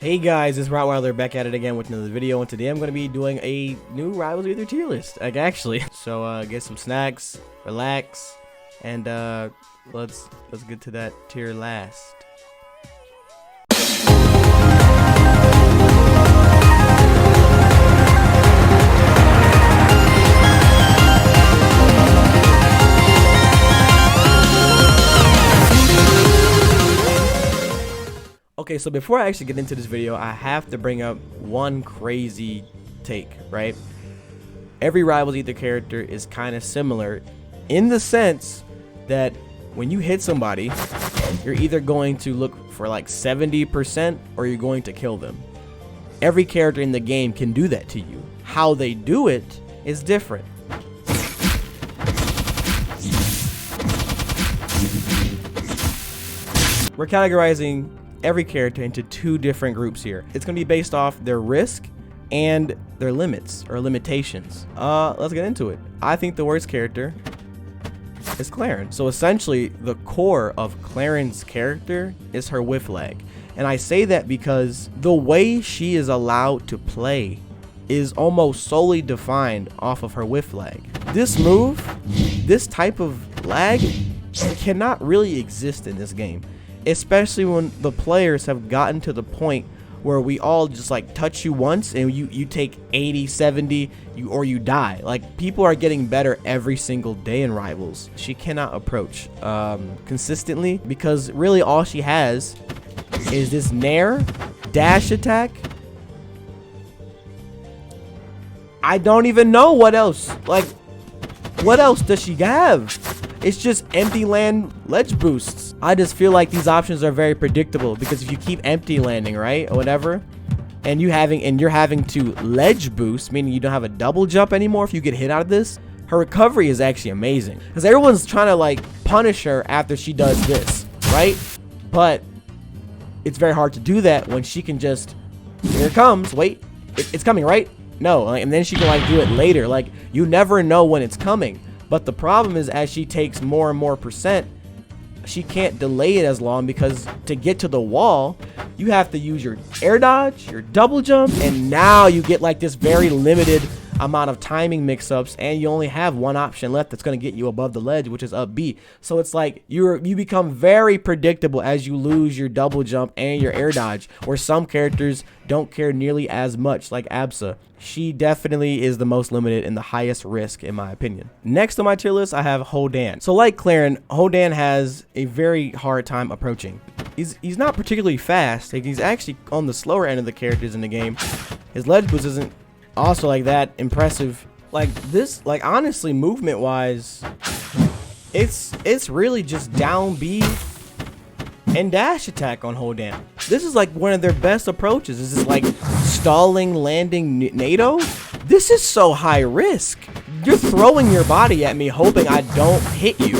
Hey guys, it's Rottweiler back at it again with another video, and today I'm going to be doing a new Rivals of Aether tier list, actually. So get some snacks, relax, and let's get to that tier last. Okay, so before I actually get into this video, I have to bring up one crazy take, right? Every Rivals Aether character is kind of similar in the sense that when you hit somebody, you're either going to look for like 70% or you're going to kill them. Every character in the game can do that to you. How they do it is different. We're categorizing every character into two different groups here. It's going to be based off their risk and their limits or limitations. Let's get into it. I think the worst character is Clairen. So essentially the core of Clairen's character is her whiff lag. And I say that because the way she is allowed to play is almost solely defined off of her whiff lag. This move, this type of lag, cannot really exist in this game. Especially when the players have gotten to the point where we all just like touch you once and you take 80, 70, or you die. Like, people are getting better every single day in Rivals. She cannot approach consistently because really all she has is this nair, dash attack. I don't even know what else. Like, what else does she have? It's just empty land ledge boosts. I just feel like these options are very predictable because if you keep empty landing, right, or whatever, and you're having to ledge boost, meaning you don't have a double jump anymore if you get hit out of this, her recovery is actually amazing because everyone's trying to like punish her after she does this, right? But it's very hard to do that when she can just, here it comes, wait, it's coming, right? No, and then she can like do it later. Like, you never know when it's coming. But the problem is, as she takes more and more percent, she can't delay it as long because to get to the wall, you have to use your air dodge, your double jump, and now you get like this very limited amount of timing mix-ups, and you only have one option left that's going to get you above the ledge, which is up B. So it's like you become very predictable as you lose your double jump and your air dodge, where some characters don't care nearly as much, like Absa. She definitely is the most limited and the highest risk, in my opinion. Next on my tier list, I have Hodan. So like Clairen, Hodan has a very hard time approaching. He's not particularly fast. Like, he's actually on the slower end of the characters in the game. His ledge boost isn't also like that impressive. Like this, like honestly, movement wise, it's really just down B and dash attack on Hodan. This is like one of their best approaches. This is like stalling landing NATO. This is so high risk. You're throwing your body at me hoping I don't hit you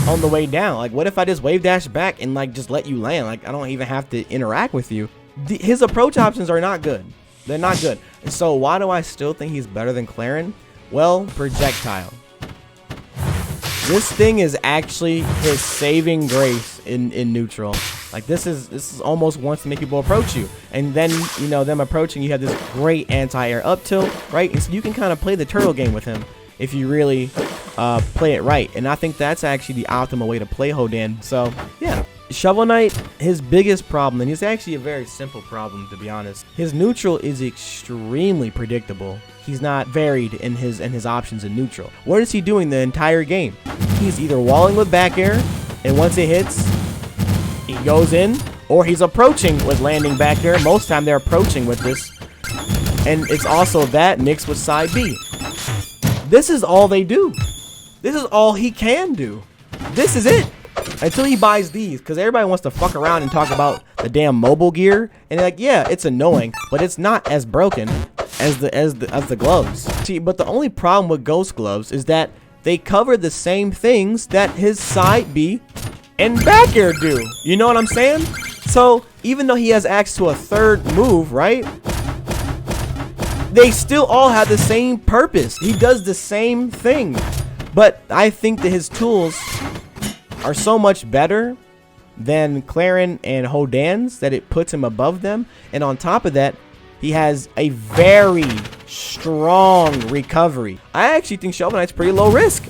on the way down. Like, what if I just wave dash back and like just let you land? Like, I don't even have to interact with you. His approach options are not good. They're not good. And so why do I still think he's better than Clairen? Well, projectile. This thing is actually his saving grace in neutral. Like, this is almost wants to make people approach you. And then, you know, them approaching, you have this great anti-air up tilt, right? And so you can kind of play the turtle game with him if you really play it right. And I think that's actually the optimal way to play Hodan. So, yeah. Shovel Knight, his biggest problem, and it's actually a very simple problem to be honest. His neutral is extremely predictable. He's not varied in his options in neutral. What is he doing the entire game? He's either walling with back air, and once it hits, he goes in, or he's approaching with landing back air. Most time they're approaching with this, and it's also that mixed with side B. This is all they do. This is all he can do. This is it. Until he buys these, because everybody wants to fuck around and talk about the damn mobile gear, and like, yeah, it's annoying, but it's not as broken as the gloves. See, but the only problem with ghost gloves is that they cover the same things that his side B and back air do. You know what I'm saying? So even though he has access to a third move, right? They still all have the same purpose. He does the same thing, but I think that his tools are so much better than Clairen and Hodan's, that it puts him above them. And on top of that, he has a very strong recovery. I actually think Shovel Knight's pretty low risk.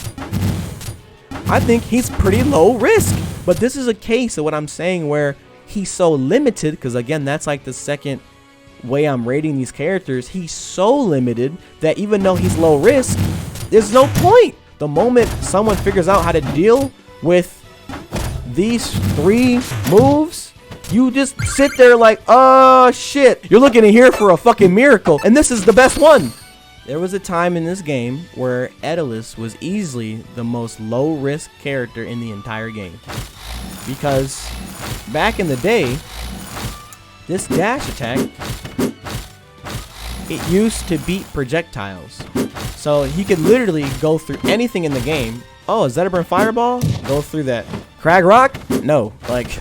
I think he's pretty low risk. But this is a case of what I'm saying where he's so limited, because again, that's like the second way I'm rating these characters. He's so limited that even though he's low risk, there's no point. The moment someone figures out how to deal with these 3 moves, you just sit there like, oh shit, you're looking in here for a fucking miracle, and this is the best one. There was a time in this game where Etalus was easily the most low risk character in the entire game, because back in the day, this dash attack, it used to beat projectiles. So he could literally go through anything in the game. Oh, Zetterburn Fireball? Go through that. Kragg Rock? No. Like,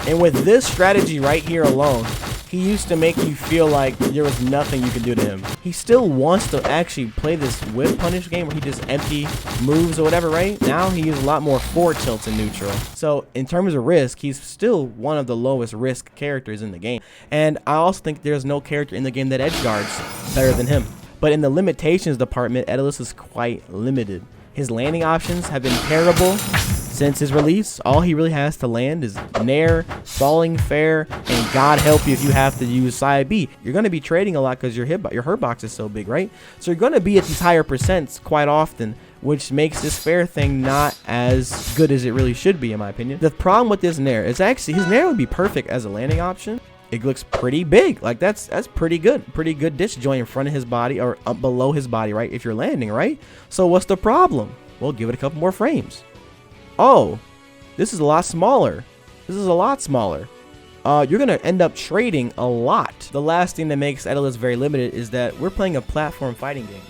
and with this strategy right here alone, he used to make you feel like there was nothing you could do to him. He still wants to actually play this whip punish game where he just empty moves or whatever, right? Now he uses a lot more forward tilts in neutral. So in terms of risk, he's still one of the lowest risk characters in the game. And I also think there's no character in the game that edge guards better than him. But in the limitations department, Etalus is quite limited. His landing options have been terrible since his release. All he really has to land is Nair, Falling Fair, and God help you if you have to use side B. You're going to be trading a lot because your hurt box is so big, right? So you're going to be at these higher percents quite often, which makes this fair thing not as good as it really should be, in my opinion. The problem with this Nair is actually his Nair would be perfect as a landing option. It looks pretty big. Like that's pretty good. Pretty good disjoint in front of his body or up below his body, right? If you're landing, right? So what's the problem? Well, give it a couple more frames. Oh, this is a lot smaller. This is a lot smaller. You're gonna end up trading a lot. The last thing that makes Etalus very limited is that we're playing a platform fighting game.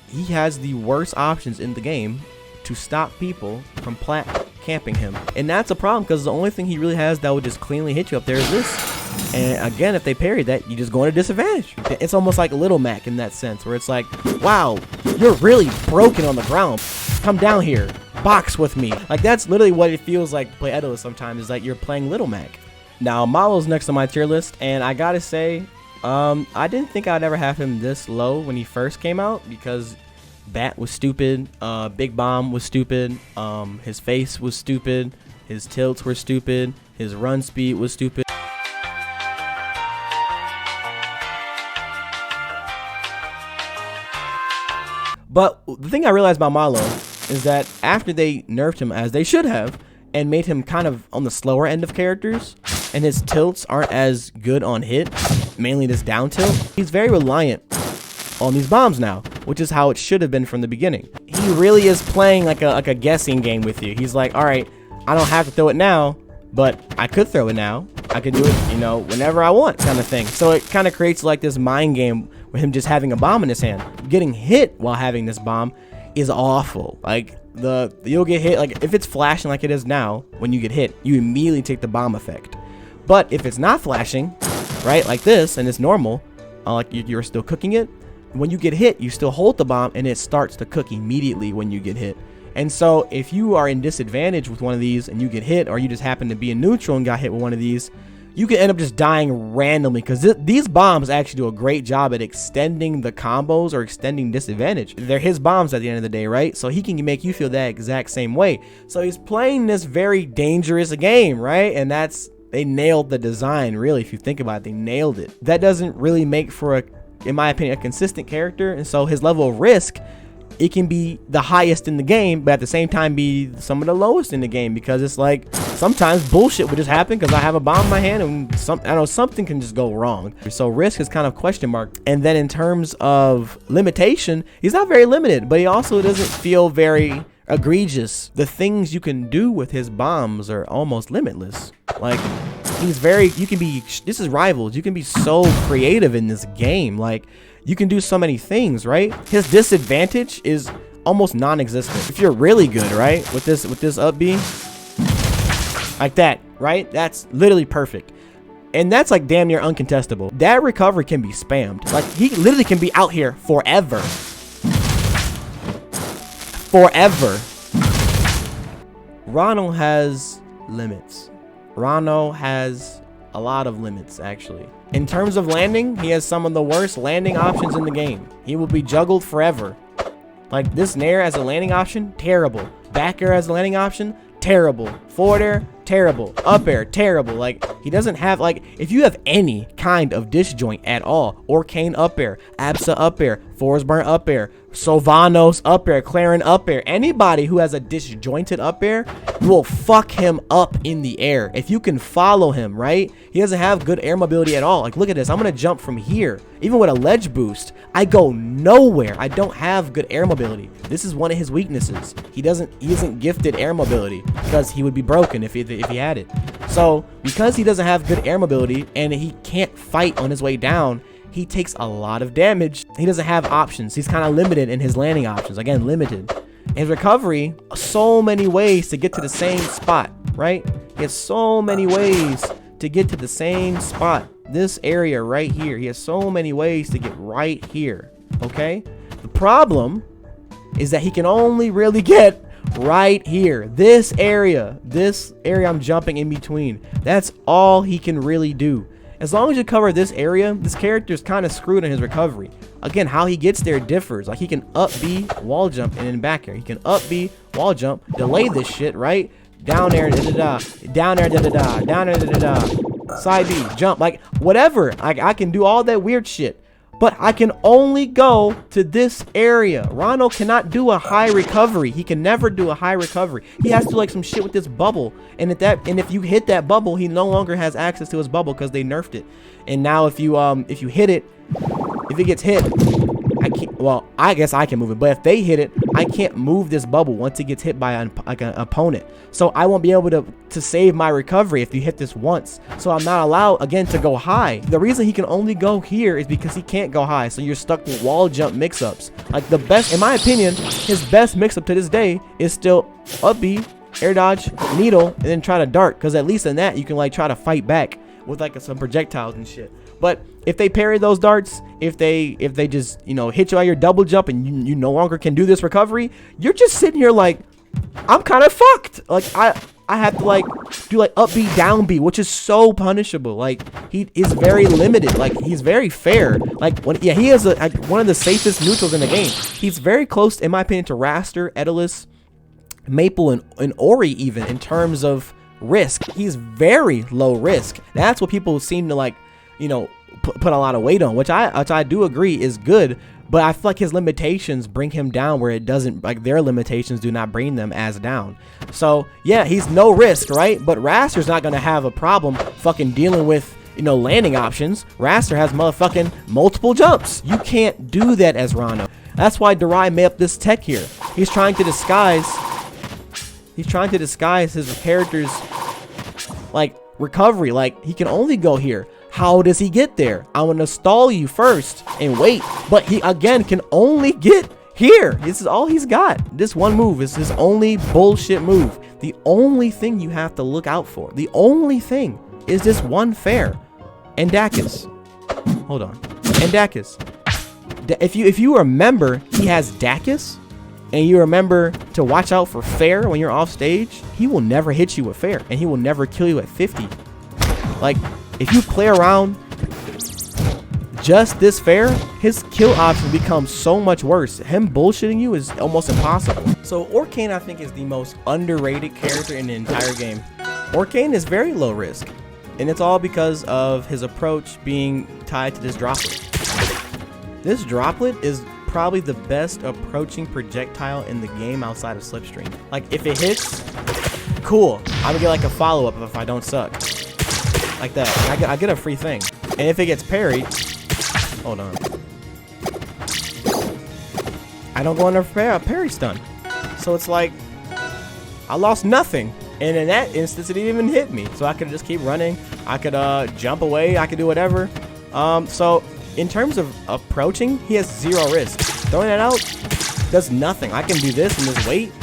He has the worst options in the game to stop people from camping him. And that's a problem because the only thing he really has that would just cleanly hit you up there is this. And again, if they parry that, you just go into disadvantage. It's almost like Little Mac in that sense, where it's like, wow, you're really broken on the ground. Come down here, box with me. Like that's literally what it feels like to play Etalus sometimes, is like you're playing Little Mac. Now, Mollo's next on my tier list, and I gotta say, I didn't think I'd ever have him this low when he first came out, because Bat was stupid, Big Bomb was stupid, his face was stupid, his tilts were stupid, his run speed was stupid. But the thing I realized about Mollo is that after they nerfed him, as they should have, and made him kind of on the slower end of characters, and his tilts aren't as good on hit, mainly this down tilt, he's very reliant on these bombs now, which is how it should have been from the beginning. He really is playing like a guessing game with you. He's like, all right, I don't have to throw it now, but I could throw it now. I could do it, you know, whenever I want, kind of thing. So it kind of creates like this mind game with him just having a bomb in his hand. Getting hit while having this bomb is awful. Like you'll get hit, like if it's flashing like it is now, when you get hit, you immediately take the bomb effect. But if it's not flashing, right, like this, and it's normal, like you're still cooking it, when you get hit, you still hold the bomb and it starts to cook immediately when you get hit. And so if you are in disadvantage with one of these and you get hit, or you just happen to be in neutral and got hit with one of these, you can end up just dying randomly, because these bombs actually do a great job at extending the combos or extending disadvantage. They're his bombs at the end of the day, right? So he can make you feel that exact same way. So he's playing this very dangerous game, right? And they nailed the design, really. If you think about it, they nailed it. That doesn't really make for in my opinion, a consistent character. And so his level of risk, it can be the highest in the game, but at the same time be some of the lowest in the game, because it's like sometimes bullshit would just happen because I have a bomb in my hand and I know something can just go wrong. So risk is kind of question mark. And then in terms of limitation, he's not very limited, but he also doesn't feel very egregious. The things you can do with his bombs are almost limitless. Like this is Rivals. You can be so creative in this game. Like you can do so many things, right? His disadvantage is almost non-existent. If you're really good, right, with this up B, like that, right? That's literally perfect. And that's like damn near uncontestable. That recovery can be spammed. Like he literally can be out here forever. Forever. Ranno has limits. Ranno has a lot of limits, actually. In terms of landing, he has some of the worst landing options in the game. He will be juggled forever. Like, this Nair as a landing option, terrible. Back air as a landing option, terrible. Forward air, terrible. Up air, terrible. Like, he doesn't have, like, if you have any kind of disjoint at all, Orcane up air, Absa up air, Forsburn up air, Sylvanos up air, Clairen up air, anybody who has a disjointed up air will fuck him up in the air. If you can follow him, right? He doesn't have good air mobility at all. Like, look at this. I'm gonna jump from here. Even with a ledge boost, I go nowhere. I don't have good air mobility. This is one of his weaknesses. He isn't gifted air mobility because he would be broken if he had it. So because he doesn't have good air mobility and he can't fight on his way down, he takes a lot of damage. He doesn't have options. He's kind of limited in his landing options. Again, limited. His recovery, so many ways to get to the same spot, right? He has so many ways to get to the same spot. This area right here. He has so many ways to get right here, okay? The problem is that he can only really get right here. This area I'm jumping in between. That's all he can really do. As long as you cover this area, this character is kind of screwed in his recovery. Again, how he gets there differs. Like, he can up B, wall jump, and then back air. He can up B, wall jump, delay this shit, right? Down air, da-da-da. Down air, da-da-da. Down air, da-da-da. Side B, jump, like, whatever. I can do all that weird shit. But I can only go to this area. Ranno cannot do a high recovery. He can never do a high recovery. He has to do like some shit with this bubble. And if you hit that bubble, he no longer has access to his bubble because they nerfed it. And now if you hit it, if it gets hit, I can't. Well, I guess I can move it. But if they hit it, I can't move this bubble once it gets hit by an opponent. So I won't be able to save my recovery if you hit this once. So I'm not allowed, again, to go high. The reason he can only go here is because he can't go high. So you're stuck with wall jump mix-ups. Like, the best, in my opinion, his best mix-up to this day is still up B, air dodge, needle, and then try to dart. Because at least in that, you can like try to fight back with like some projectiles and shit. But if they parry those darts, if they just, you know, hit you on your double jump and you no longer can do this recovery, you're just sitting here like, I'm kind of fucked. Like, I have to like do like up B, down B, which is so punishable. Like, he is very limited. Like, he's very fair. Like, he is one of the safest neutrals in the game. He's very close, in my opinion, to Wrastor, Etalus, Maypul, and Ori even in terms of risk. He's very low risk. That's what people seem to like, you know, put a lot of weight on, which I do agree is good, but I feel like his limitations bring him down where it doesn't, like their limitations do not bring them as down. So yeah, he's no risk, right? But Wrastor's not gonna have a problem fucking dealing with, you know, landing options. Wrastor has motherfucking multiple jumps. You can't do that as Ranno. That's why Durai made up this tech here. He's trying to disguise his character's like recovery. Like, he can only go here. How does he get there? I'm gonna stall you first and wait. But he again can only get here. This is all he's got. This one move is his only bullshit move. The only thing you have to look out for, the only thing, is this one fair. And Dacus. Hold on. And Dacus. If you remember, he has Dacus, and you remember to watch out for fair when you're off stage, he will never hit you with fair, and he will never kill you at 50. Like, if you play around just this fair, his kill option becomes so much worse. Him bullshitting you is almost impossible. So Orcane, I think, is the most underrated character in the entire game. Orcane is very low risk, and it's all because of his approach being tied to this droplet. This droplet is probably the best approaching projectile in the game outside of Slipstream. Like, if it hits, cool. I'm gonna get like a follow-up if I don't suck. Like that. I get a free thing. And if it gets parried, hold on. I don't go under parry stun. So it's like, I lost nothing. And in that instance, it didn't even hit me. So I could just keep running. I could jump away. I could do whatever. So in terms of approaching, he has zero risk. Throwing that out does nothing. I can do this and just wait.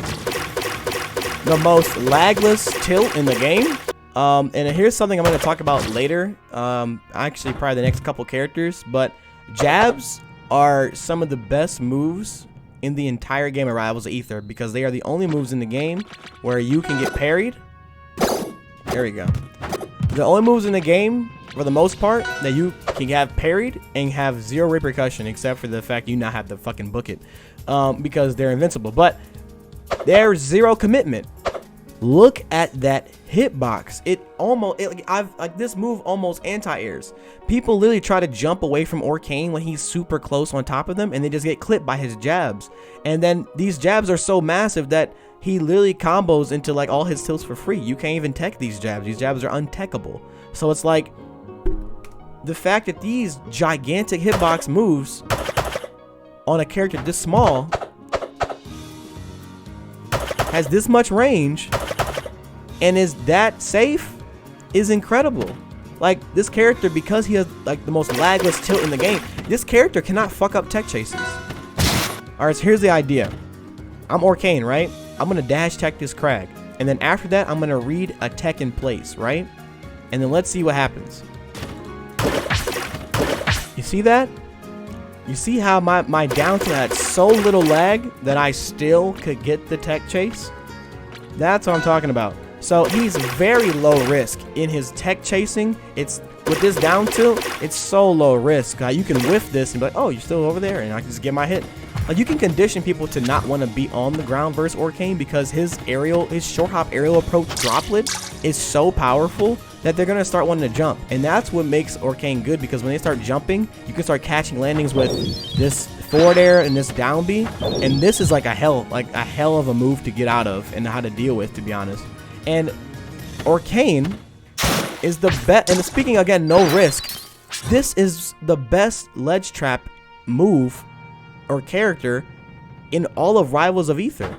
The most lagless tilt in the game. And here's something I'm going to talk about later. Actually, probably the next couple characters. But jabs are some of the best moves in the entire game of Rivals of Aether, because they are the only moves in the game where you can get parried. There we go. The only moves in the game, for the most part, that you can have parried and have zero repercussion, except for the fact you not have to fucking book it, because they're invincible. But there's zero commitment. Look at that hitbox. This move almost anti-airs. People literally try to jump away from Orcane when he's super close on top of them, and they just get clipped by his jabs. And then these jabs are so massive that he literally combos into like all his tilts for free. You can't even tech these jabs. These jabs are untechable. So it's like the fact that these gigantic hitbox moves on a character this small has this much range and is that safe is incredible. Like, this character, because he has like the most lagless tilt in the game, this character cannot fuck up tech chases. Alright, so here's the idea. I'm Orcane, right? I'm gonna dash tech this Kragg, and then after that I'm gonna read a tech in place, right? And then let's see what happens. You see that? You see how my down tilt had so little lag that I still could get the tech chase? That's what I'm talking about. So he's very low risk in his tech chasing. It's with this down tilt, it's so low risk. You can whiff this and be like, oh, you're still over there, and I can just get my hit. Like, you can condition people to not want to be on the ground versus Orcane because his short hop aerial approach droplet is so powerful that they're gonna start wanting to jump, and that's what makes Orcane good, because when they start jumping, you can start catching landings with this forward air and this down B, and this is like a hell of a move to get out of and how to deal with, to be honest. And Orcane is the best. And speaking again, no risk. This is the best ledge trap move or character in all of Rivals of Aether.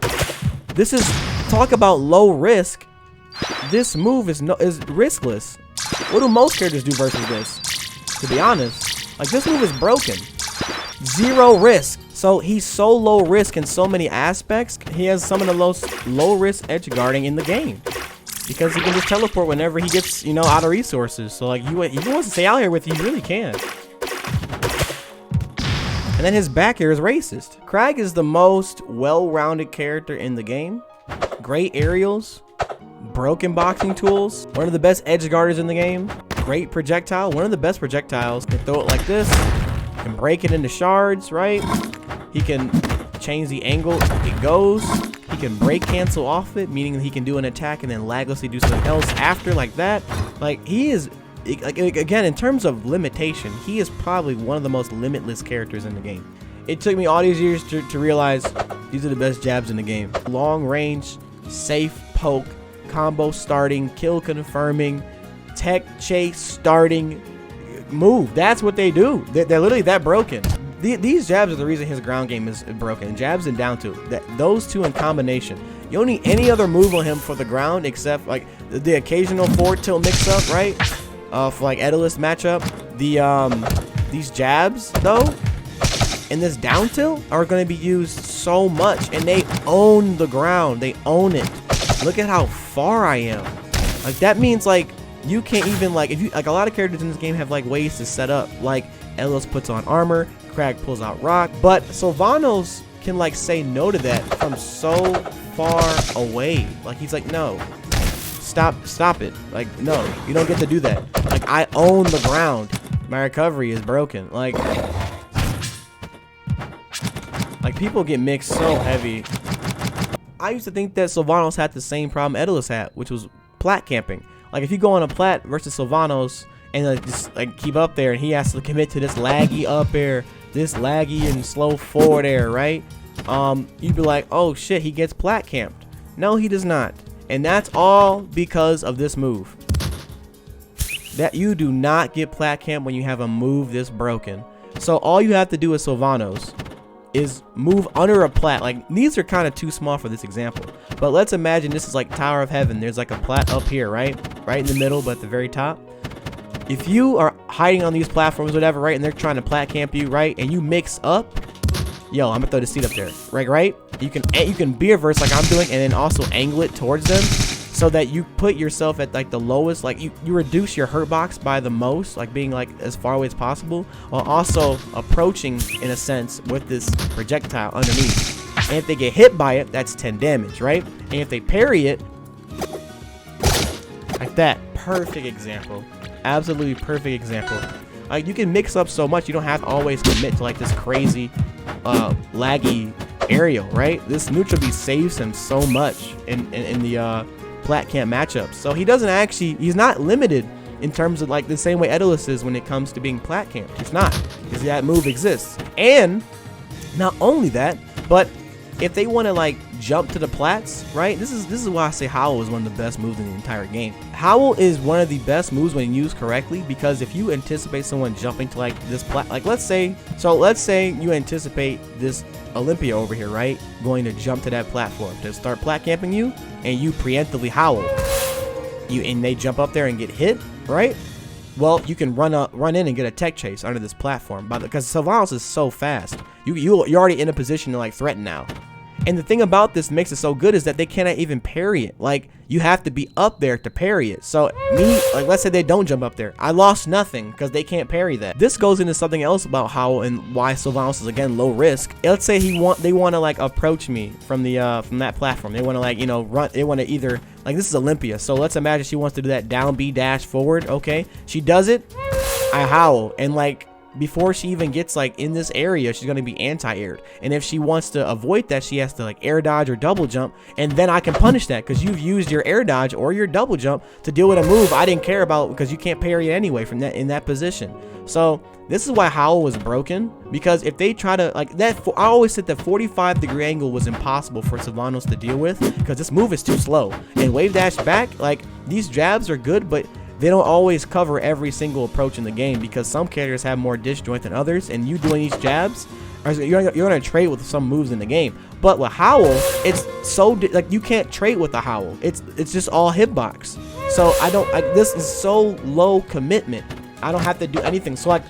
This is, talk about low risk. This move is riskless. What do most characters do versus this? To be honest, like, this move is broken. Zero risk. So he's so low risk in so many aspects. He has some of the low risk edge guarding in the game because he can just teleport whenever he gets, you know, out of resources. So like, if he wants to stay out here with you, he really can. And then his back air is racist. Kragg is the most well-rounded character in the game. Great aerials, broken boxing tools, one of the best edge guarders in the game. Great projectile, one of the best projectiles. Can throw it like this, can break it into shards, right? He can change the angle it goes. He can break cancel off it, meaning he can do an attack and then laglessly do something else after, like that. Like, he is, like, again, in terms of limitation, he is probably one of the most limitless characters in the game. It took me all these years to realize these are the best jabs in the game. Long range, safe poke, combo starting, kill confirming, tech chase starting move. That's what they do. They're literally that broken. These jabs are the reason his ground game is broken. Jabs and down tilt, those two in combination. You don't need any other move on him for the ground except like the occasional forward tilt mix up, right? For like Etalus matchup. These jabs though and this down tilt are going to be used so much, and they own the ground. They own it. Look at how far I am. Like, that means like you can't even, like, if you, like, a lot of characters in this game have like ways to set up, like Etalus puts on armor, Kragg pulls out rock, but Sylvanos can like say no to that from so far away. Like, he's like, no, stop it. Like, no, you don't get to do that. Like, I own the ground. My recovery is broken. Like people get mixed so heavy. I used to think that Sylvanos had the same problem Etalus had, which was plat camping. Like, if you go on a plat versus Sylvanos and just like keep up there, and he has to commit to this laggy up air, this laggy and slow forward air, right? You'd be like, oh shit, he gets plat camped. No, he does not. And that's all because of this move. That you do not get plat camped when you have a move this broken. So all you have to do with Sylvanos is move under a plat. Like, these are kind of too small for this example, but let's imagine this is like Tower of Heaven. There's like a plat up here, right in the middle, but at the very top. If you are hiding on these platforms, whatever, right, and they're trying to plat camp you, right, and you mix up, yo, I'm gonna throw the seat up there, right, you can beer verse like I'm doing, and then also angle it towards them so that you put yourself at like the lowest, like you reduce your hurt box by the most, like being like as far away as possible, while also approaching in a sense with this projectile underneath. And if they get hit by it, that's 10 damage, right? And if they parry it like that, perfect example. Absolutely perfect example. Like, you can mix up so much. You don't have to always commit to like this crazy laggy aerial, right? This neutral beat saves him so much in the plat camp matchups. So he doesn't actually, he's not limited in terms of like the same way Etalus is when it comes to being plat camp. It's not, because that move exists. And not only that, but if they want to like jump to the plats, right? This is why I say Howl is one of the best moves in the entire game. Howl is one of the best moves when used correctly, because if you anticipate someone jumping to like this plat, like let's say you anticipate this Olympia over here, right, going to jump to that platform to start plat camping you, and you preemptively Howl, and they jump up there and get hit, right? Well, you can run in and get a tech chase under this platform, because Sylvanos is so fast. You're already in a position to like threaten now. And the thing about this makes it so good is that they cannot even parry it. Like, you have to be up there to parry it. So like, let's say they don't jump up there, I lost nothing because they can't parry that. This goes into something else about how and why Sylvanos is again low risk. Let's say they want to like approach me from that platform. They want to like, you know, run. They want to either, like, this is Olympia, so let's imagine she wants to do that down B dash forward. Okay, she does it, I howl, and like, before she even gets like in this area, she's going to be anti-aired. And if she wants to avoid that, she has to like air dodge or double jump, and then I can punish that because you've used your air dodge or your double jump to deal with a move I didn't care about, because you can't parry it anyway from that in that position. So this is why Howl was broken, because if they try to like that, I always said that 45-degree angle was impossible for Sylvanos to deal with, because this move is too slow. And wave dash back, like, these jabs are good, but they don't always cover every single approach in the game, because some characters have more disjoint than others, and you doing these jabs, you're gonna trade with some moves in the game. But with Howl, it's so like, you can't trade with the Howl. It's just all hitbox. So I don't like, this is so low commitment. I don't have to do anything. So like,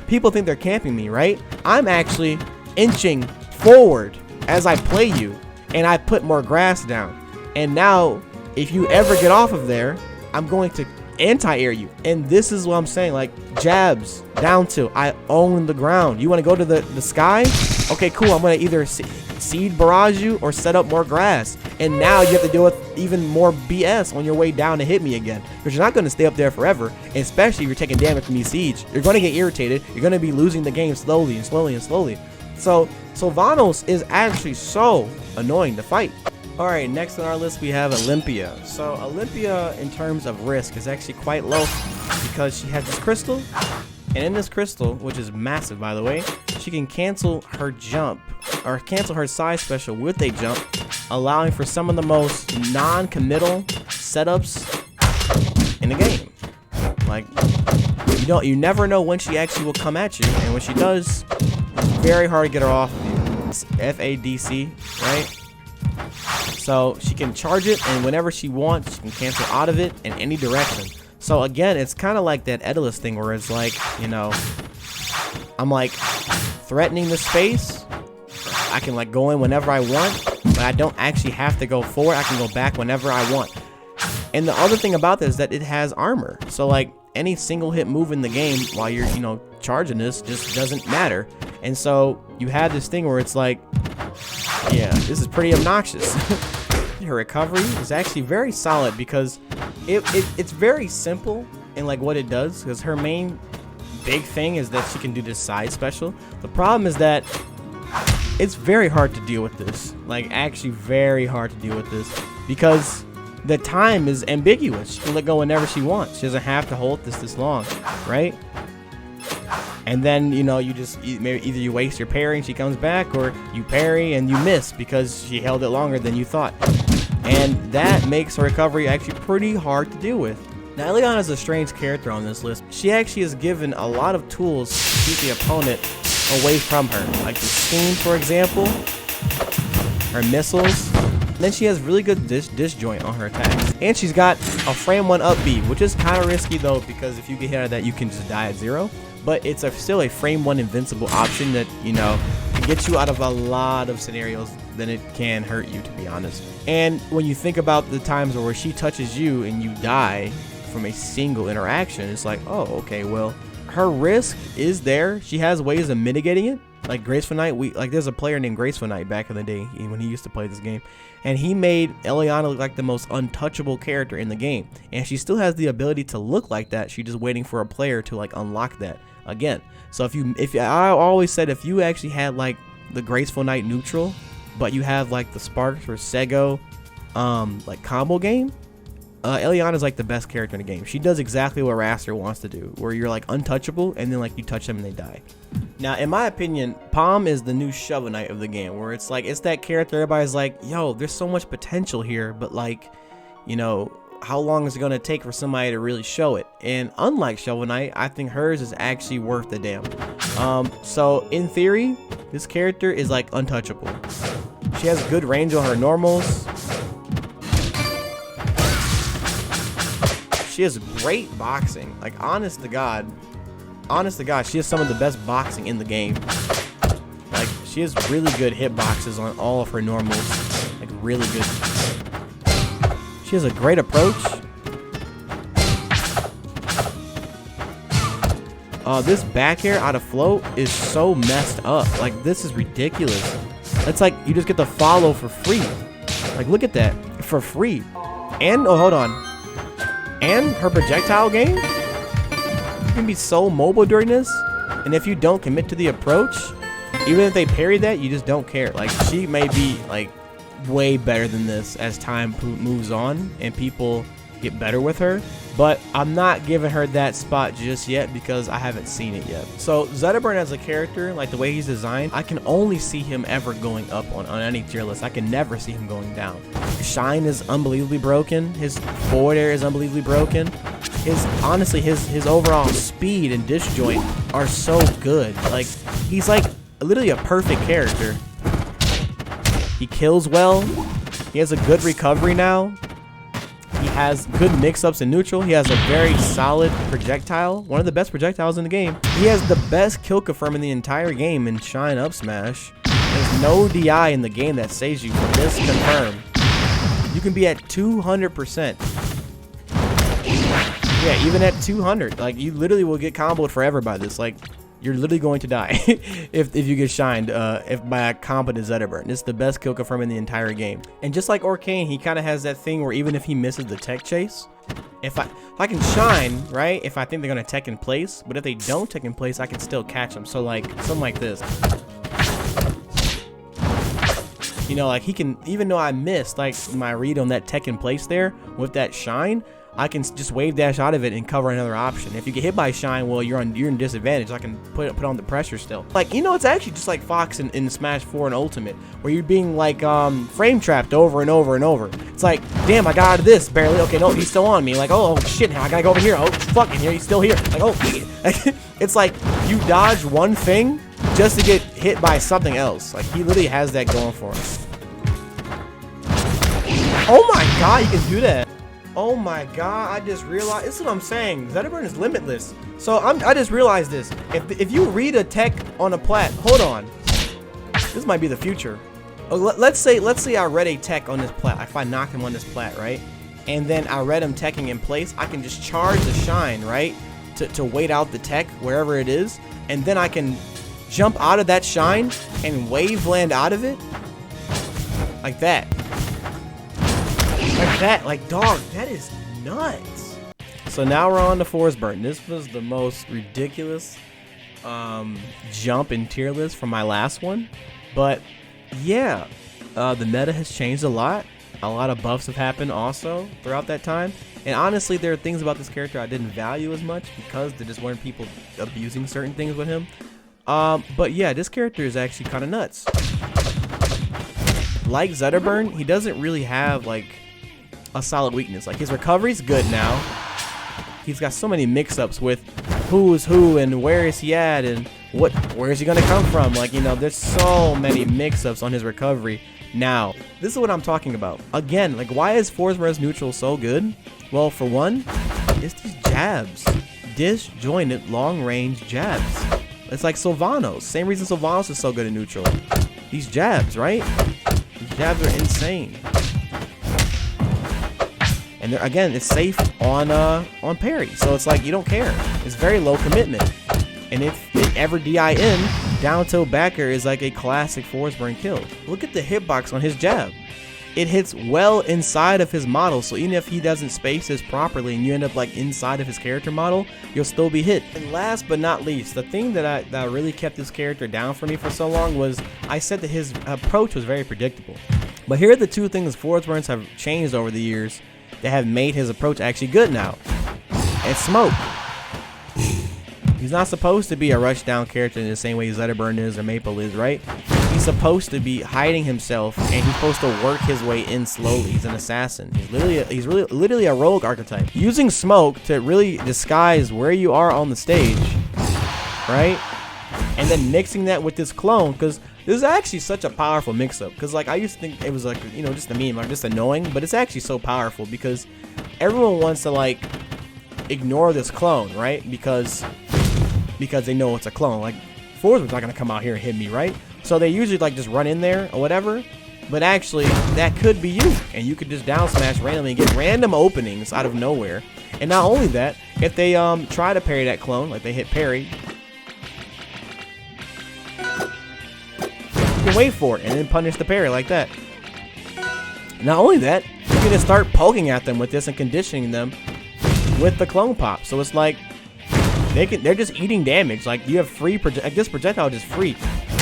people think they're camping me, right? I'm actually inching forward as I play you, and I put more grass down. And now, if you ever get off of there, I'm going to anti-air you. And this is what I'm saying, like, jabs, down tilt, I own the ground. You want to go to the sky? Okay, cool. I'm going to either seed barrage you or set up more grass. And now you have to deal with even more BS on your way down to hit me again, because you're not going to stay up there forever, and especially if you're taking damage from these siege. You're going to get irritated. You're going to be losing the game slowly and slowly and slowly. So Sylvanos is actually so annoying to fight. Alright, next on our list we have Olympia. So Olympia, in terms of risk, is actually quite low, because she has this crystal, and in this crystal, which is massive by the way, she can cancel her jump, or cancel her side special with a jump, allowing for some of the most non-committal setups in the game. Like, you never know when she actually will come at you, and when she does, it's very hard to get her off of you. It's FADC, right? So she can charge it, and whenever she wants, she can cancel out of it in any direction. So again, it's kind of like that Etalus thing, where it's like, you know, I'm like threatening the space. I can like go in whenever I want, but I don't actually have to go forward. I can go back whenever I want. And the other thing about this is that it has armor. So like, any single hit move in the game while you're, you know, charging this just doesn't matter. And so you have this thing where it's like, yeah, this is pretty obnoxious. Her recovery is actually very solid, because it's very simple in like what it does, because her main big thing is that she can do this side special. The problem is that it's very hard to deal with this, like actually very hard to deal with this, because the time is ambiguous. She can let go whenever she wants. She doesn't have to hold this long, right? And then, you know, you just maybe either you waste your parry and she comes back, or you parry and you miss because she held it longer than you thought. And that makes her recovery actually pretty hard to deal with. Now, Elliana is a strange character on this list. She actually is given a lot of tools to keep the opponent away from her, like the steam, for example, her missiles. Then she has really good disjoint on her attacks. And she's got a frame 1 up B, which is kind of risky though, because if you get hit out of that, you can just die at 0. But it's still a frame 1 invincible option that, you know, can get you out of a lot of scenarios than it can hurt you, to be honest. And when you think about the times where she touches you and you die from a single interaction, it's like, oh, okay, well, her risk is there. She has ways of mitigating it, Like Graceful Knight, there's a player named Graceful Knight back in the day when he used to play this game, and he made Elliana look like the most untouchable character in the game, and she still has the ability to look like that. She's just waiting for a player to like unlock that again. So I always said if you actually had like the Graceful Knight neutral, but you have like the Sparks or Sego like combo game, Elliana is like the best character in the game. She does exactly what Wrastor wants to do, where you're like untouchable and then like you touch them and they die. Now, in my opinion, Pomme is the new Shovel Knight of the game, where it's like, it's that character everybody's like, yo, there's so much potential here, but like, you know, how long is it going to take for somebody to really show it? And unlike Shovel Knight, I think hers is actually worth the damn. So in theory, this character is like untouchable. She has good range on her normals. She has great boxing. Like, honest to God, she has some of the best boxing in the game. Like, she has really good hitboxes on all of her normals. Like, really good. She has a great approach. This back air out of float is so messed up. Like, this is ridiculous. It's like you just get the follow for free. Like, look at that. For free. And, oh, hold on. And her projectile game, you can be so mobile during this, and if you don't commit to the approach, even if they parry that, you just don't care. Like, she may be like way better than this as time moves on and people get better with her, but I'm not giving her that spot just yet because I haven't seen it yet. So Zetterburn as a character, like the way he's designed, I can only see him ever going up on any tier list. I can never see him going down. Shine is unbelievably broken. His forward air is unbelievably broken. Honestly, his overall speed and disjoint are so good. Like, he's like literally a perfect character. He kills well. He has a good recovery now. He has good mix-ups in neutral. He has a very solid projectile. One of the best projectiles in the game. He has the best kill confirm in the entire game in Shine Up Smash. There's no DI in the game that saves you from this confirm. You can be at 200%. Yeah, even at 200. Like, you literally will get comboed forever by this. Like, you're literally going to die if you get shined by a competent Zetterburn. It's the best kill confirm in the entire game. And just like Orcane, he kind of has that thing where even if he misses the tech chase, if I can shine, right, if I think they're going to tech in place, but if they don't tech in place, I can still catch them. So, like, something like this. You know, like, he can, even though I missed, like, my read on that tech in place there with that shine, I can just wave dash out of it and cover another option. If you get hit by shine, well, you're in disadvantage. I can put on the pressure still. Like, you know, it's actually just like Fox in Smash 4 and Ultimate, where you're being like frame trapped over and over and over. It's like, damn, I got out of this barely. Okay, no, he's still on me. Like, oh shit, now I gotta go over here. Oh fucking here, he's still here. Like, oh shit. It's like you dodge one thing just to get hit by something else. Like, he literally has that going for him. Oh my god, you can do that. Oh my god, I just realized, this is what I'm saying, Zetterburn is limitless. So I just realized this. If you read a tech on a plat, hold on. This might be the future. Oh, let's say I read a tech on this plat. If I knock him on this plat, right? And then I read him teching in place, I can just charge the shine, right? To wait out the tech wherever it is. And then I can jump out of that shine and wave land out of it. Like that. Like that, like, dog, that is nuts. So now we're on to Forsburn. This was the most ridiculous jump in tier list from my last one. But yeah, the meta has changed a lot. A lot of buffs have happened also throughout that time. And honestly, there are things about this character I didn't value as much because there just weren't people abusing certain things with him. But yeah, this character is actually kind of nuts. Like Zetterburn, he doesn't really have like a solid weakness. Like, his recovery's good now. He's got so many mix-ups with who is who and where is he at and where is he gonna come from. Like, you know, there's so many mix-ups on his recovery now. This is what I'm talking about. Again, like, why is Forsburn's neutral so good? Well, for one, it's these jabs. Disjointed long-range jabs. It's like Sylvanos. Same reason Sylvanos is so good in neutral. These jabs, right? These jabs are insane. And again, it's safe on parry, so it's like you don't care. It's very low commitment, And if it ever DI in, down tilt back air is like a classic Forsburn kill. Look at the hitbox on his jab. It hits well inside of his model, so even if he doesn't space this properly and you end up like inside of his character model, you'll still be hit. And last but not least, the thing that really kept this character down for me for so long was I said that his approach was very predictable. But here are the two things Forsburns have changed over the years that have made his approach actually good now. And smoke. He's not supposed to be a rush down character in the same way Zetterburn is or Maypul is, right? He's supposed to be hiding himself, and he's supposed to work his way in slowly. He's an assassin. He's literally a rogue archetype. Using smoke to really disguise where you are on the stage, right? And then mixing that with this clone, because this is actually such a powerful mix-up. Because like I used to think it was like, you know, just a meme or just annoying, but it's actually so powerful because everyone wants to like ignore this clone, right? Because they know it's a clone. Like Forsburn's not gonna come out here and hit me, right? So they usually like just run in there or whatever. But actually, that could be you, and you could just down smash randomly and get random openings out of nowhere. And not only that, if they try to parry that clone, like they hit parry, you can wait for it and then punish the parry like that. Not only that, you can just start poking at them with this and conditioning them with the clone pop. So it's like they're just eating damage. Like you have free this projectile is just free,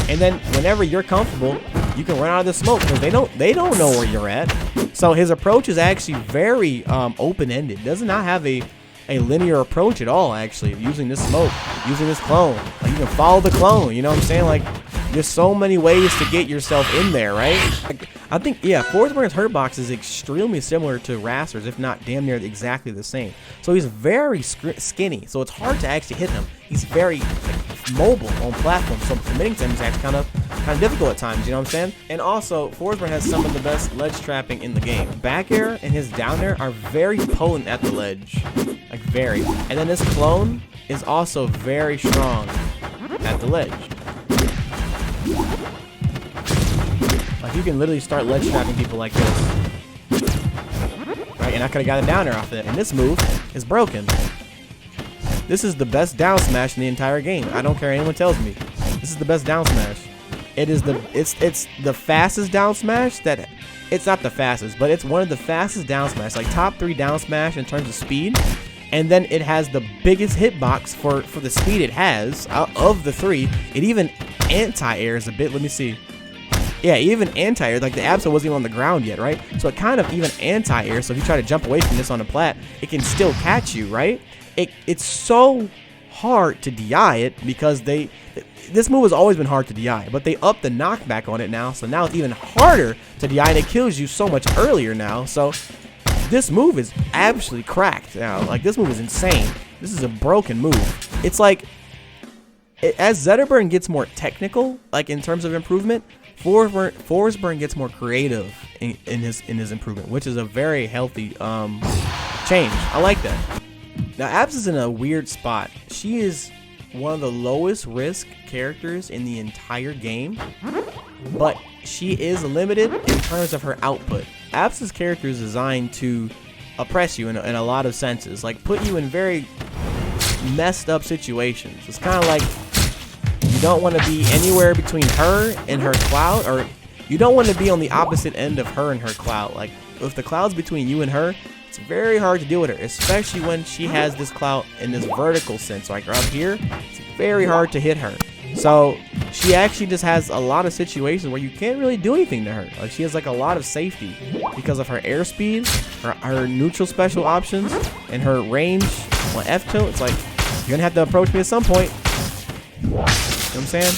and then whenever you're comfortable, you can run out of the smoke because they don't know where you're at. So his approach is actually very open-ended. Does not have a linear approach at all. Actually, using this smoke, using this clone, like you can follow the clone. You know what I'm saying? Like there's so many ways to get yourself in there, right? Like, I think, yeah, Forsburn's hurt box is extremely similar to Wrastor's, if not damn near exactly the same. So he's very skinny, so it's hard to actually hit him. He's very like, mobile on platforms, so committing to him is actually kind of difficult at times, you know what I'm saying? And also, Forsburn has some of the best ledge trapping in the game. Back air and his down air are very potent at the ledge, like very. And then this clone is also very strong at the ledge. Like you can literally start ledge trapping people like this, right? And I could have got a down air off of it. And this move is broken. This is the best down smash in the entire game. I don't care anyone tells me. This is the best down smash. It's the fastest down smash that it's not the fastest, but it's one of the fastest down smash, like top 3 down smash in terms of speed. And then it has the biggest hitbox for the speed it has out of the 3. It even anti-airs a bit. Let me see. Yeah, even anti-air, like the Absa wasn't even on the ground yet, right? So it kind of even anti-air, so if you try to jump away from this on a plat, it can still catch you, right? It's so hard to DI it because this move has always been hard to DI, but they upped the knockback on it now, so now it's even harder to DI, and it kills you so much earlier now. So this move is absolutely cracked now. Like, this move is insane. This is a broken move. It's like, as Zetterburn gets more technical, like in terms of improvement, Forsburn gets more creative in his improvement, which is a very healthy change. I like that. Now, Absa's in a weird spot. She is one of the lowest risk characters in the entire game, but she is limited in terms of her output. Absa's character is designed to oppress you in a lot of senses, like put you in very messed up situations. It's kind of like you don't want to be anywhere between her and her cloud, or you don't want to be on the opposite end of her and her cloud. Like if the cloud's between you and her, it's very hard to deal with her, especially when she has this cloud in this vertical sense. Like up here, it's very hard to hit her. So she actually just has a lot of situations where you can't really do anything to her. Like she has like a lot of safety because of her airspeed, her neutral special options, and her range on F tilt. It's like you're gonna have to approach me at some point. You know what I'm saying?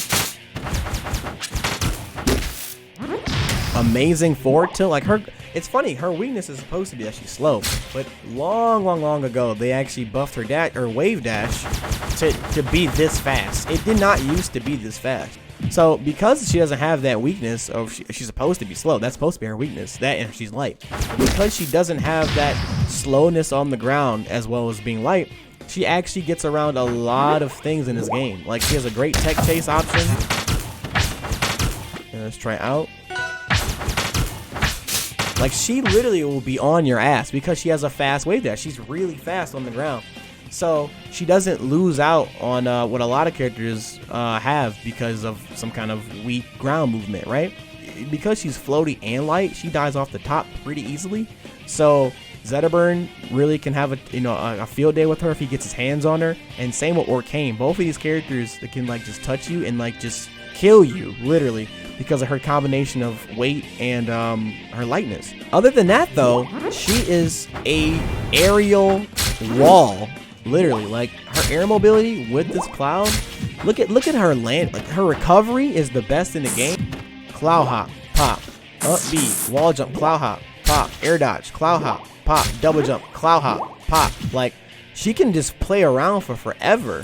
Amazing forward tilt. Like her, it's funny, her weakness is supposed to be that she's slow, but long ago they actually buffed her dash or wave dash to be this fast. It did not used to be this fast. So because she doesn't have that weakness, or she's supposed to be slow, that's supposed to be her weakness, that and she's light. Because she doesn't have that slowness on the ground as well as being light, she actually gets around a lot of things in this game. Like she has a great tech chase option. And let's try out. Like she literally will be on your ass because she has a fast wave dash. She's really fast on the ground. So she doesn't lose out on what a lot of characters have because of some kind of weak ground movement, right? Because she's floaty and light, she dies off the top pretty easily. So Zetterburn really can have a field day with her if he gets his hands on her. And same with Orcane. Both of these characters that can like just touch you and like just kill you literally because of her combination of weight and her lightness. Other than that though, she is a aerial wall. Literally, like her air mobility with this cloud. Look at her land. Like her recovery is the best in the game. Cloud hop, pop, up B, wall jump, cloud hop, pop, air dodge, cloud hop, pop, double jump, cloud hop, pop. Like she can just play around for forever.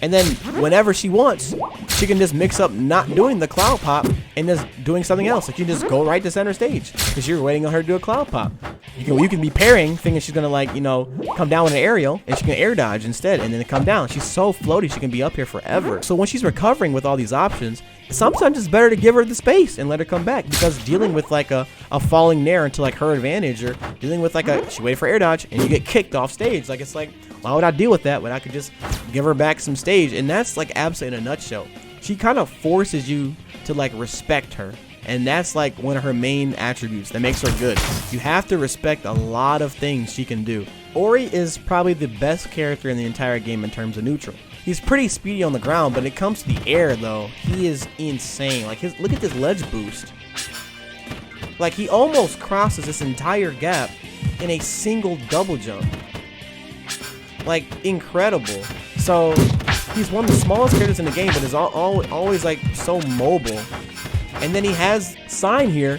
And then whenever she wants, she can just mix up not doing the cloud pop and just doing something else. Like you just go right to center stage because you're waiting on her to do a cloud pop. You can be pairing, thinking she's gonna like, come down with an aerial, and she can air dodge instead and then come down. She's so floaty, she can be up here forever. So when she's recovering with all these options, sometimes it's better to give her the space and let her come back, because dealing with like a falling nair into like her advantage, or dealing with like she waited for air dodge and you get kicked off stage, like it's like, why would I deal with that when I could just give her back some stage? And that's like Absa in a nutshell. She kind of forces you to like respect her, and that's like one of her main attributes that makes her good. You have to respect a lot of things she can do. Ori is probably the best character in the entire game in terms of neutral. He's pretty speedy on the ground, but when it comes to the air though, he is insane. Like look at this ledge boost. Like he almost crosses this entire gap in a single double jump. Like incredible. So he's one of the smallest characters in the game, but is always like so mobile. And then he has Sein here,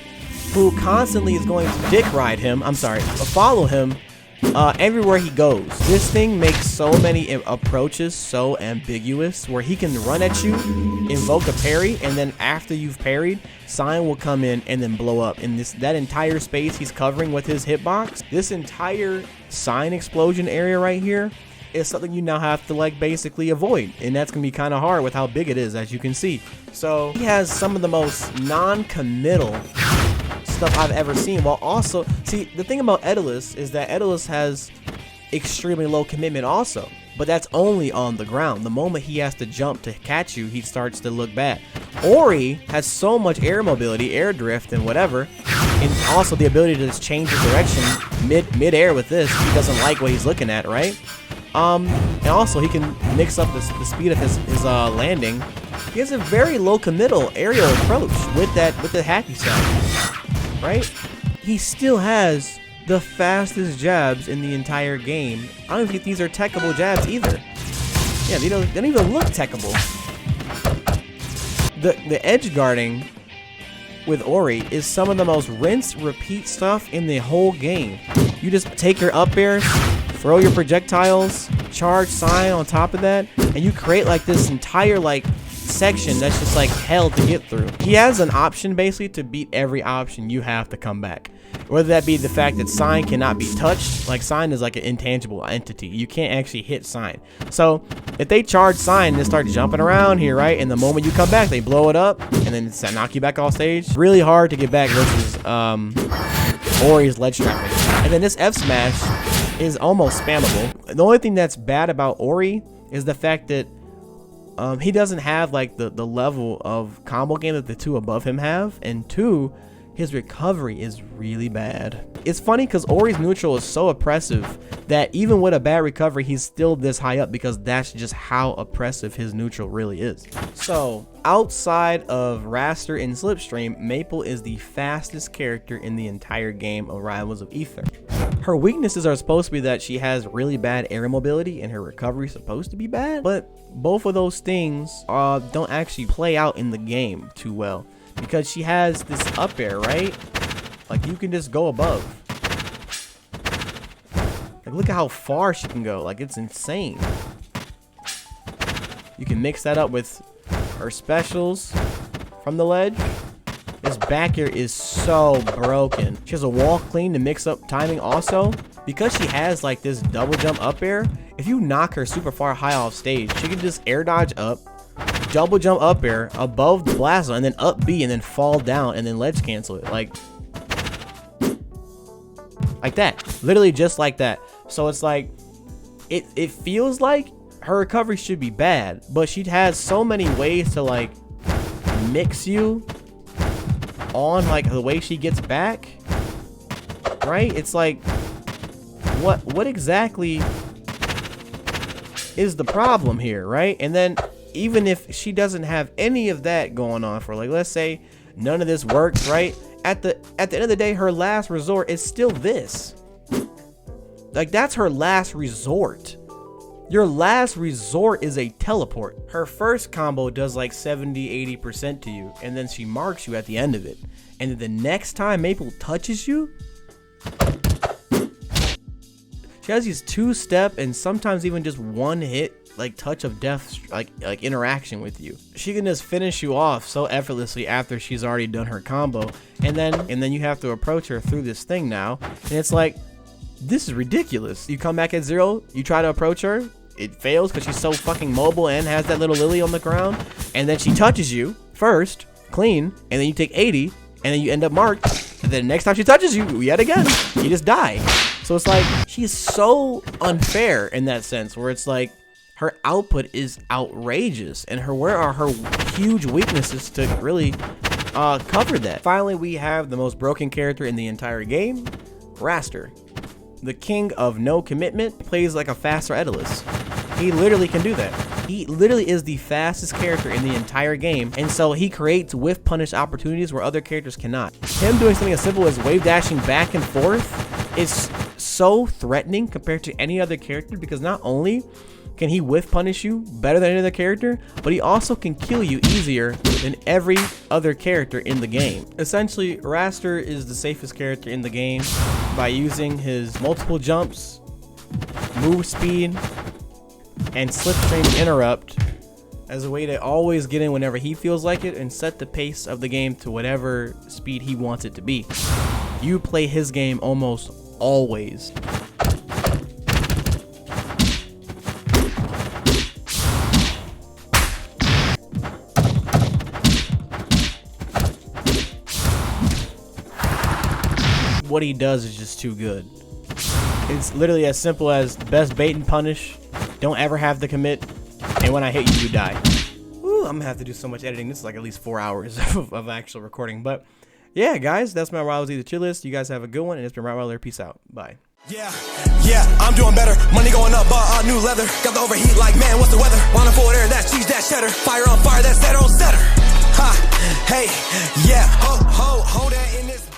who constantly is going to dick ride him. Follow him everywhere he goes. This thing makes so many approaches so ambiguous, where he can run at you, invoke a parry, and then after you've parried, Sein will come in and then blow up. In that entire space he's covering with his hitbox, this entire Sein explosion area right here is something you now have to like basically avoid, and that's gonna be kind of hard with how big it is, as you can see. So he has some of the most non-committal stuff I've ever seen, while also, see, the thing about Etalus is that Etalus has extremely low commitment also, but that's only on the ground. The moment he has to jump to catch you, he starts to look bad. Ori has so much air mobility, air drift, and whatever, and also the ability to just change his direction mid-air with this. He doesn't like what he's looking at, right? And also he can mix up the speed of his landing. He has a very low committal aerial approach with the hacky sack, right? He still has the fastest jabs in the entire game. I don't think these are techable jabs either. Yeah, they don't even look techable. The edge guarding with Ori is some of the most rinse repeat stuff in the whole game. You just take your up airs, throw your projectiles, charge Sein on top of that, and you create like this entire like section that's just like hell to get through. He has an option basically to beat every option you have to come back. Whether that be the fact that Sein cannot be touched, like Sein is like an intangible entity. You can't actually hit Sein. So if they charge Sein and they start jumping around here, right, and the moment you come back, they blow it up and then knock you back off stage. Really hard to get back versus Ori's ledge trapping. And then this F smash is almost spammable. The only thing that's bad about Ori is the fact that he doesn't have like the level of combo game that the two above him have, and two, his recovery is really bad. It's funny because Ori's neutral is so oppressive that even with a bad recovery, he's still this high up, because that's just how oppressive his neutral really is. So outside of Wrastor and Slipstream, Maypul is the fastest character in the entire game of Rivals of Aether. Her weaknesses are supposed to be that she has really bad air mobility and her recovery is supposed to be bad, but both of those things don't actually play out in the game too well, because she has this up air, right? Like you can just go above. Like look at how far she can go. Like it's insane. You can mix that up with her specials from the ledge. This back air is so broken. She has a wall clean to mix up timing also. Because she has like this double jump up air, if you knock her super far high off stage, she can just air dodge up, double jump up air above the blast zone, and then up B and then fall down and then ledge cancel it. Like that. Literally just like that. So it's like, it feels like her recovery should be bad, but she has so many ways to like mix you on like the way she gets back, right? It's like, what exactly is the problem here, right? And then even if she doesn't have any of that going on for, like, let's say none of this works, right? At the end of the day, her last resort is still this. Like, that's her last resort. Your last resort is a teleport. Her first combo does like 70-80% to you, and then she marks you at the end of it. And then the next time Maypul touches you, she has these 2-step and sometimes even just 1-hit like touch of death like interaction with you. She can just finish you off so effortlessly after she's already done her combo, and then you have to approach her through this thing now, and it's like, this is ridiculous. You come back at 0, you try to approach her, it fails because she's so fucking mobile and has that little lily on the ground, and then she touches you first clean, and then you take 80, and then you end up marked, and then next time she touches you yet again, you just die. So it's like, she's so unfair in that sense, where it's like her output is outrageous, and where are her huge weaknesses to really cover that? Finally, we have the most broken character in the entire game, Wrastor. The king of no commitment, plays like a faster Etalus. He literally can do that. He literally is the fastest character in the entire game, and so he creates whiff punish opportunities where other characters cannot. Him doing something as simple as wave dashing back and forth is so threatening compared to any other character, because not only can he whiff punish you better than any other character, but he also can kill you easier than every other character in the game. Essentially, Wrastor is the safest character in the game by using his multiple jumps, move speed, and slipstream interrupt as a way to always get in whenever he feels like it and set the pace of the game to whatever speed he wants it to be. You play his game almost always. What he does is just too good. It's literally as simple as best bait and punish, don't ever have to commit, and when I hit you, you die. Ooh, I'm gonna have to do so much editing. This is like at least 4 hours of actual recording. But yeah, guys, that's my Wild Z the Tier List. You guys have a good one, and it's been Right Wilder. Peace out. Bye. Yeah, I'm doing better. Money going up, bought new leather. Got the overheat like, man, what's the weather? Wanna forward air, that cheese, that cheddar. Fire on fire, that's setter on setter. Ha, hey, yeah, ho, Hodan in this.